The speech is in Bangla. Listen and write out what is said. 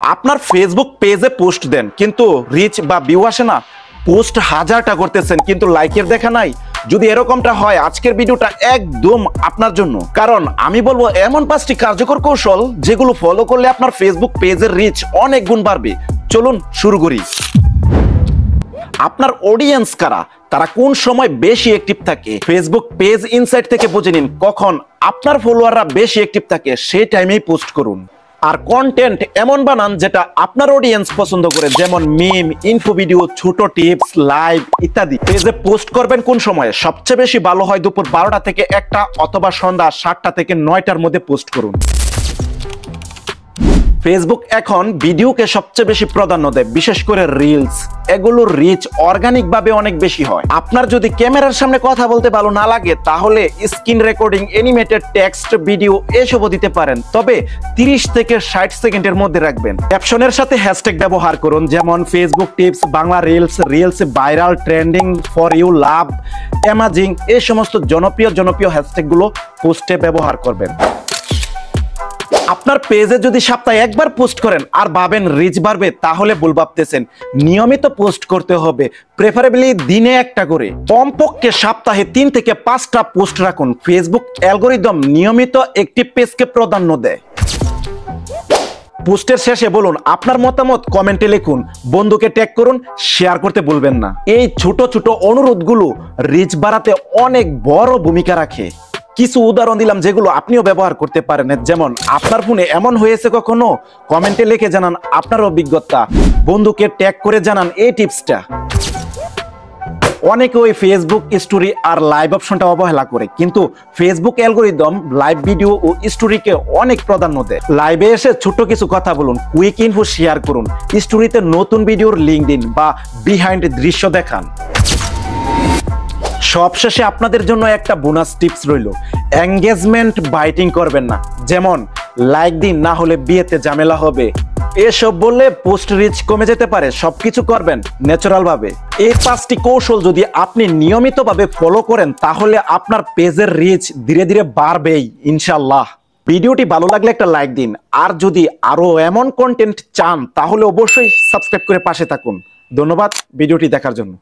আপনার ফেসবুক পেজে পোস্ট দেন কিন্তু রিচ বা ভিউ আসে না। পোস্ট হাজারটা করতেছেন কিন্তু লাইকের দেখা নাই। যদি এরকমটা হয় আজকের ভিডিওটা একদম আপনার জন্য, কারণ আমি বলবো এমন 5টি কার্যকর কৌশল যেগুলো ফলো করলে আপনার ফেসবুক পেজের রিচ অনেক গুণ বাড়বে। চলুন শুরু করি। আপনার অডিয়েন্স কারা, তারা কোন সময় বেশি অ্যাক্টিভ থাকে, ফেসবুক পেজ ইনসাইট থেকে বুঝে নিন কখন আপনার ফলোয়াররা বেশি অ্যাক্টিভ থাকে, সেই টাইমেই পোস্ট করুন। আর কন্টেন্ট এমন বানান যেটা আপনার অডিয়েন্স পছন্দ করে, যেমন মিম, ইনফো ভিডিও, ছোট টিপস, লাইভ ইত্যাদি। পেজে পোস্ট করবেন কোন সময়? সবচেয়ে বেশি ভালো হয় দুপুর 12টা থেকে 1টা অথবা সন্ধ্যা 7টা থেকে 9টার মধ্যে পোস্ট করুন। ফেসবুক এখন ভিডিওকে সবচেয়ে বেশি প্রাধান্য দেয়, বিশেষ করে রিলস। এগুলোর রিচ অর্গানিক ভাবে অনেক বেশি হয়। আপনার যদি ক্যামেরার সামনে কথা বলতে ভালো না লাগে তাহলে screen recording, animated text, video এসবও দিতে পারেন, তবে 30 থেকে 60 সেকেন্ডের মধ্যে রাখবেন। ক্যাপশনের সাথে হ্যাশট্যাগ ব্যবহার করুন, যেমন Facebook tips, Bangla reels, reels viral, trending, for you, love, amazing, এই সমস্ত জনপ্রিয় হ্যাশট্যাগুলো পোস্টে ব্যবহার করবেন। আপনার পেজে যদি সপ্তাহে একবার পোস্ট করেন আর ভাবেন রিচ বাড়বে, তাহলে ভুল ভাবতেছেন। নিয়মিত পোস্ট করতে হবে, প্রেফারেবলি দিনে একটা করে। কমপক্ষে সপ্তাহে 3 থেকে 5টা পোস্ট রাখুন। ফেসবুক অ্যালগরিদম নিয়মিত অ্যাক্টিভ পেজকে প্রাধান্য দেয়। পোস্টের শেষে বলুন আপনার মতামত, কমেন্টে লিখুন, বন্ধুকে ট্যাগ করুন, শেয়ার করতে ভুলবেন না। এই ছোট ছোট অনুরোধগুলো রিচ বাড়াতে অনেক বড় ভূমিকা রাখে। কিছু উদাহরণ দিলাম যেগুলো আপনিও ব্যবহার করতে পারেন, যেমন আপনার ফোনে এমন হয়েছে কখনো? কমেন্টে লিখে জানান আপনার অভিজ্ঞতা, বন্ধুকে ট্যাগ করে জানান এই টিপসটা। অনেকে ওই ফেসবুক স্টোরি আর লাইভ অপশনটা অবহেলা করে, কিন্তু ফেসবুক অ্যালগরিদম লাইভ ভিডিও ও স্টোরিকে অনেক প্রাধান্য দেয়। লাইভে এসে ছোট কিছু কথা বলুন, কুইক ইনফো শেয়ার করুন, স্টোরিতে নতুন ভিডিওর লিঙ্ক দিন বা বিহাইন্ড দৃশ্য দেখান। সবশেষে আপনাদের জন্য একটা বোনাস টিপস রইল, এঙ্গেজমেন্ট বাইটিং করবেন না, যেমন লাইক দিন, না হলে বিয়েতে ঝামেলা হবে। এসব বললে পোস্ট রিচ কমে যেতে পারে। সবকিছু করবেন ন্যাচারাল ভাবে। এই 5টি কৌশল যদি আপনি নিয়মিতভাবে ফলো করেন তাহলে আপনার পেজের রিচ ধীরে ধীরে বাড়বেই ইনশাআল্লাহ। ভিডিওটি ভালো লাগলে একটা লাইক দিন, আর যদি আরো এমন কন্টেন্ট চান তাহলে অবশ্যই সাবস্ক্রাইব করে পাশে থাকুন। ধন্যবাদ ভিডিওটি দেখার জন্য।